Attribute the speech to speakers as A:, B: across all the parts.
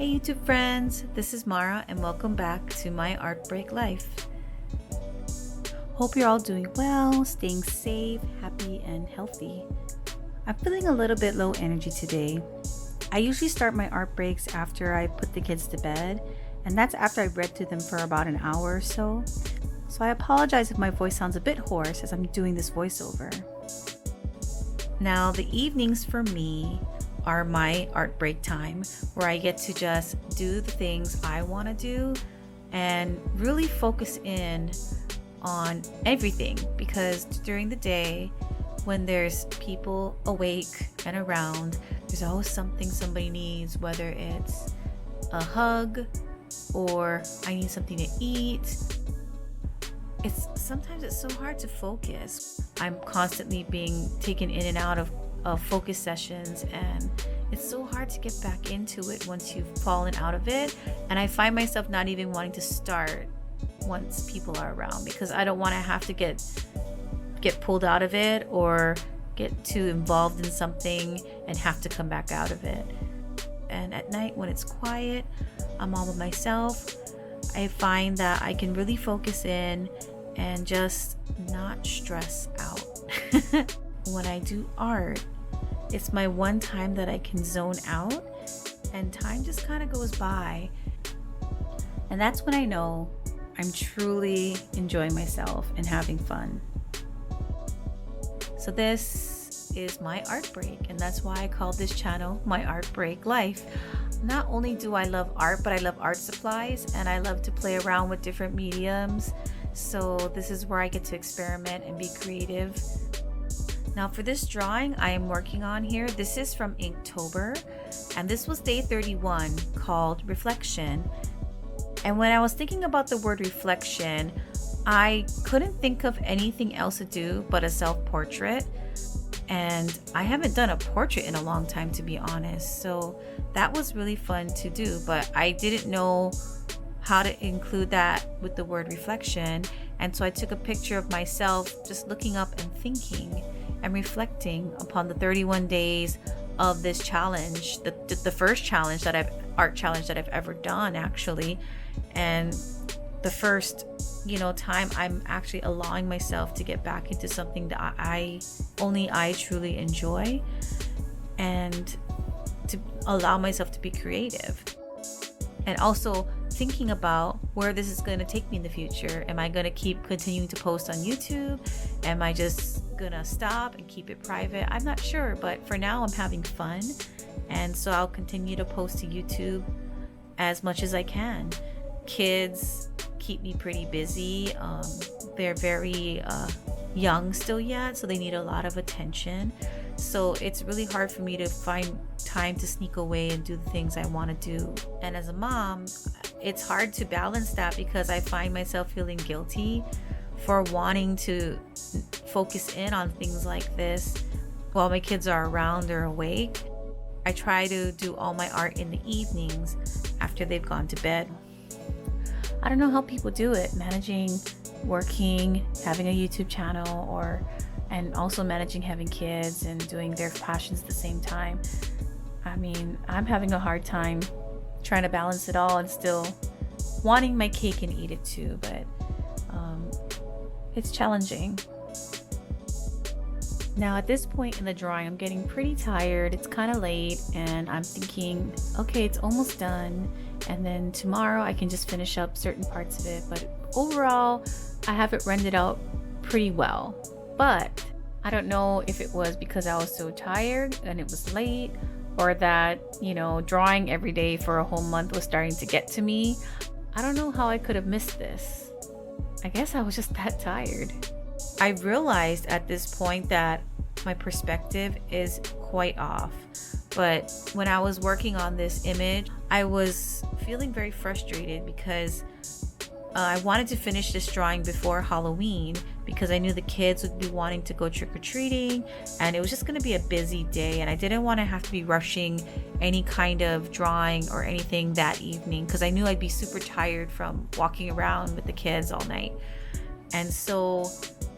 A: Hey YouTube friends, this is Mara and welcome back to my art break life. Hope you're all doing well, staying safe, happy, and healthy. I'm feeling a little bit low energy today. I usually start my art breaks after I put the kids to bed, and that's after I've read to them for about an hour or so. So I apologize if my voice sounds a bit hoarse as I'm doing this voiceover. Now, the evenings for me are my art break time, where I get to just do the things I want to do and really focus in on everything, because during the day when there's people awake and around, there's always something somebody needs, whether it's a hug or I need something to eat. Sometimes it's so hard to focus. I'm constantly being taken in and out of focus sessions, and it's so hard to get back into it once you've fallen out of it. And I find myself not even wanting to start once people are around, because I don't want to have to get pulled out of it or get too involved in something and have to come back out of it. And at night when it's quiet, I'm all by myself, I find that I can really focus in and just not stress out. When I do art, it's my one time that I can zone out and time just kind of goes by. And that's when I know I'm truly enjoying myself and having fun. So this is my art break, and that's why I call this channel my art break life. Not only do I love art, but I love art supplies and I love to play around with different mediums. So this is where I get to experiment and be creative. Now for this drawing I am working on here, this is from Inktober, and this was day 31, called Reflection. And when I was thinking about the word reflection, I couldn't think of anything else to do but a self-portrait. And I haven't done a portrait in a long time, to be honest. So that was really fun to do, but I didn't know how to include that with the word reflection. And so I took a picture of myself just looking up and thinking and reflecting upon the 31 days of this challenge, the first challenge art challenge that I've ever done, actually. And the first time I'm actually allowing myself to get back into something that I truly enjoy, and to allow myself to be creative. And also thinking about where this is going to take me in the future. Am I going to keep continuing to post on YouTube? Am I just going to stop and keep it private? I'm not sure, but for now I'm having fun, and so I'll continue to post to YouTube as much as I can. Kids keep me pretty busy. They're very young still yet, so they need a lot of attention. So it's really hard for me to find time to sneak away and do the things I want to do. And as a mom, it's hard to balance that, because I find myself feeling guilty for wanting to focus in on things like this while my kids are around or awake. I try to do all my art in the evenings after they've gone to bed. I don't know how people do it, managing working, having a YouTube channel, and also managing having kids and doing their passions at the same time. I mean, I'm having a hard time trying to balance it all and still wanting my cake and eat it too, but it's challenging. Now at this point in the drawing, I'm getting pretty tired. It's kind of late, and I'm thinking, okay, it's almost done, and then tomorrow I can just finish up certain parts of it. But overall, I have it rendered out pretty well. But I don't know if it was because I was so tired and it was late, or that, drawing every day for a whole month was starting to get to me. I don't know how I could have missed this. I guess I was just that tired. I realized at this point that my perspective is quite off. But when I was working on this image, I was feeling very frustrated because I wanted to finish this drawing before Halloween, because I knew the kids would be wanting to go trick-or-treating, and it was just going to be a busy day, and I didn't want to have to be rushing any kind of drawing or anything that evening, because I knew I'd be super tired from walking around with the kids all night. And so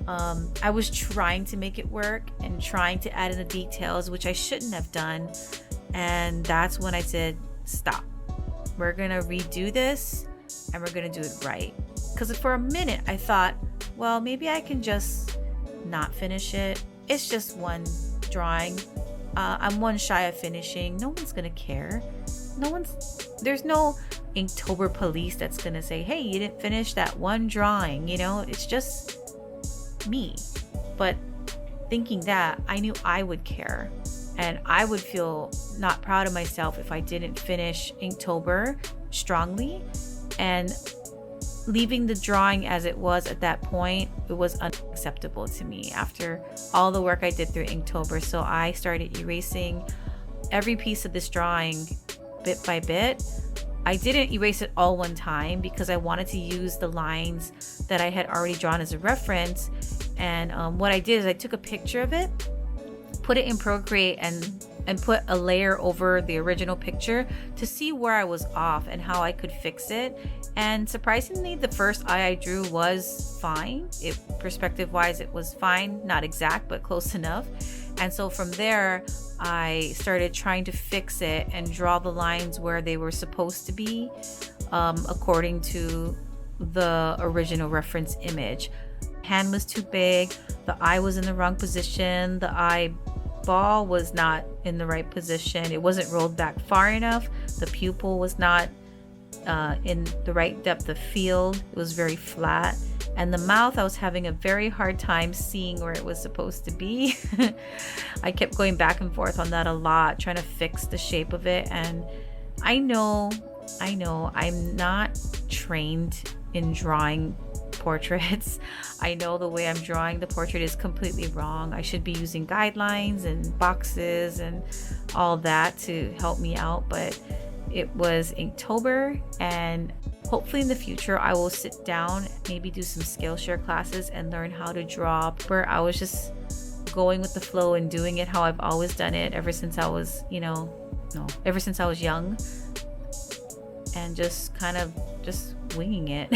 A: I was trying to make it work and trying to add in the details, which I shouldn't have done. And that's when I said, stop. we're gonna redo this and we're gonna do it right. Because for a minute I thought, well, maybe I can just not finish it. It's just one drawing. I'm one shy of finishing. No one's gonna care. There's no Inktober police that's gonna say, hey, you didn't finish that one drawing, it's just me. But thinking that, I knew I would care, and I would feel not proud of myself if I didn't finish Inktober strongly. And leaving the drawing as it was at that point, it was unacceptable to me after all the work I did through Inktober. So I started erasing every piece of this drawing bit by bit. I didn't erase it all one time because I wanted to use the lines that I had already drawn as a reference. And what I did is I took a picture of it, put it in Procreate, and put a layer over the original picture to see where I was off and how I could fix it. And surprisingly, the first eye I drew was fine. Perspective wise, it was fine, not exact, but close enough. And so from there, I started trying to fix it and draw the lines where they were supposed to be, according to the original reference image. Hand was too big, the eye was in the wrong position, the eyeball was not in the right position, it wasn't rolled back far enough, the pupil was not in the right depth of field, it was very flat, and the mouth, I was having a very hard time seeing where it was supposed to be. I kept going back and forth on that a lot, trying to fix the shape of it. And I know I'm not trained in drawing portraits. I know the way I'm drawing the portrait is completely wrong. I should be using guidelines and boxes and all that to help me out, but it was Inktober, and hopefully in the future I will sit down, maybe do some Skillshare classes and learn how to draw, where I was just going with the flow and doing it how I've always done it ever since I was, ever since I was young, and just kind of just winging it.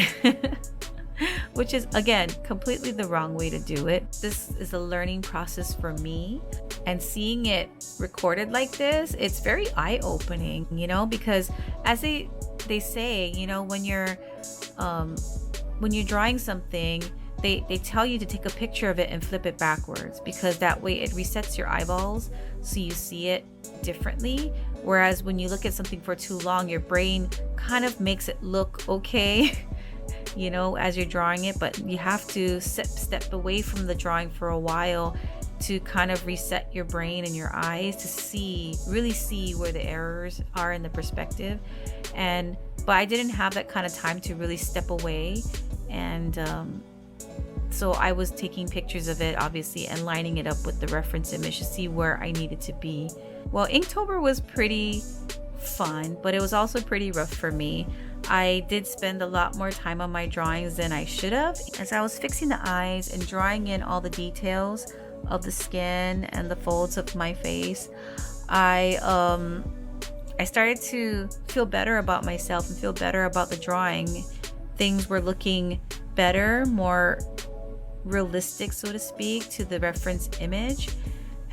A: Which is, again, completely the wrong way to do it. This is a learning process for me, and seeing it recorded like this, it's very eye-opening, because as they say, when you're drawing something, they tell you to take a picture of it and flip it backwards, because that way it resets your eyeballs so you see it differently. Whereas when you look at something for too long, your brain kind of makes it look okay as you're drawing it, but you have to step away from the drawing for a while to kind of reset your brain and your eyes to really see where the errors are in the perspective. But I didn't have that kind of time to really step away, and so I was taking pictures of it, obviously, and lining it up with the reference image to see where I needed to be. Well, Inktober was pretty fun, but it was also pretty rough for me. I did spend a lot more time on my drawings than I should have. As I was fixing the eyes and drawing in all the details of the skin and the folds of my face, I started to feel better about myself and feel better about the drawing. Things were looking better, more realistic, so to speak, to the reference image,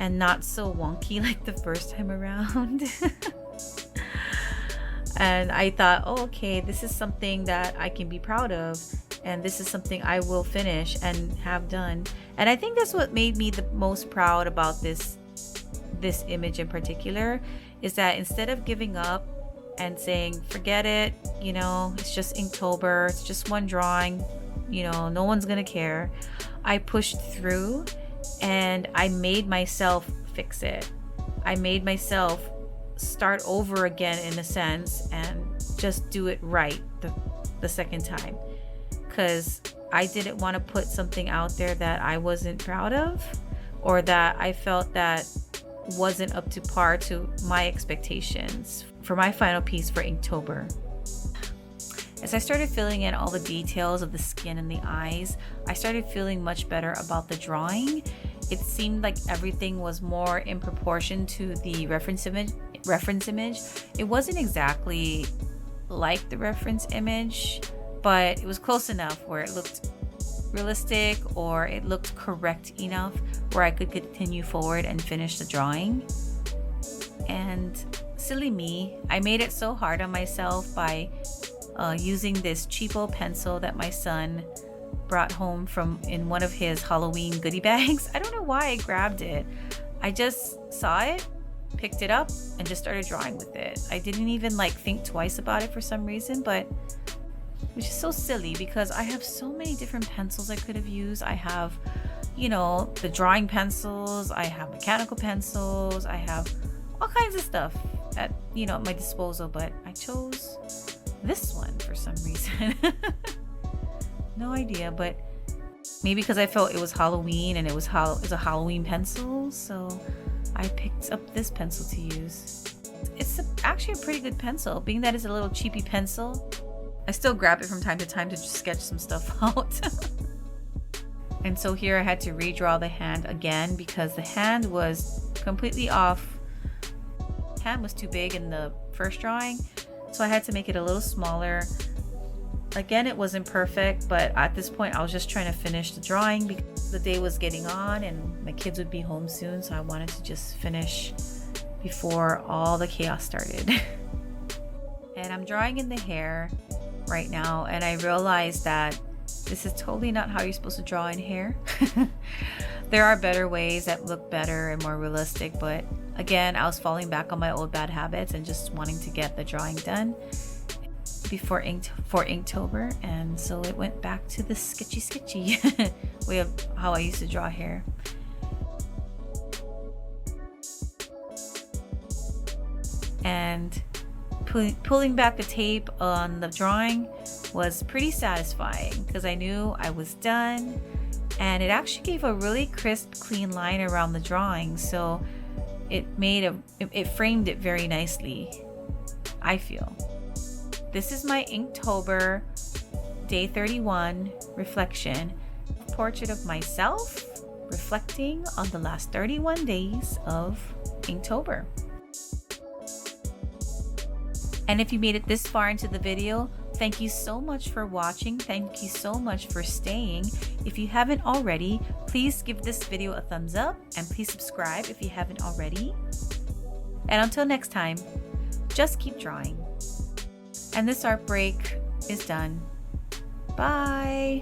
A: and not so wonky like the first time around. And I thought, okay, this is something that I can be proud of, and this is something I will finish and have done. And I think that's what made me the most proud about this image in particular, is that instead of giving up and saying, forget it, it's just Inktober, it's just one drawing, no one's gonna care, I pushed through and I made myself fix it. I made myself start over again, in a sense, and just do it right the second time, because I didn't want to put something out there that I wasn't proud of, or that I felt that wasn't up to par to my expectations for my final piece for Inktober. As I started filling in all the details of the skin and the eyes, I started feeling much better about the drawing. It seemed like everything was more in proportion to the reference image. It wasn't exactly like the reference image, but it was close enough where it looked realistic, or it looked correct enough where I could continue forward and finish the drawing. And silly me, I made it so hard on myself by using this cheapo pencil that my son brought home from in one of his Halloween goodie bags. I don't know why I grabbed it. I just saw it, picked it up, and just started drawing with it. I didn't even like think twice about it for some reason, but which is so silly because I have so many different pencils I could have used. I have, you know, the drawing pencils, I have mechanical pencils, I have all kinds of stuff at, you know, at my disposal, but I chose this one for some reason. No idea, but maybe because I felt it was Halloween and it was a Halloween pencil, so I picked up this pencil to use. It's actually a pretty good pencil, being that it's a little cheapy pencil. I still grab it from time to time to just sketch some stuff out. And so here I had to redraw the hand again because the hand was completely off. The hand was too big in the first drawing, so I had to make it a little smaller. Again, it wasn't perfect, but at this point I was just trying to finish the drawing because the day was getting on and my kids would be home soon, so I wanted to just finish before all the chaos started. And I'm drawing in the hair right now, and I realized that this is totally not how you're supposed to draw in hair. There are better ways that look better and more realistic, but again, I was falling back on my old bad habits and just wanting to get the drawing done before Inktober, and so it went back to the sketchy way of how I used to draw hair. And pulling back the tape on the drawing was pretty satisfying because I knew I was done, and it actually gave a really crisp, clean line around the drawing, so it framed it very nicely, I feel. This is my Inktober day 31 reflection, portrait of myself reflecting on the last 31 days of Inktober. And if you made it this far into the video, thank you so much for watching. Thank you so much for staying. If you haven't already, please give this video a thumbs up and please subscribe if you haven't already. And until next time, just keep drawing. And this art break is done. Bye.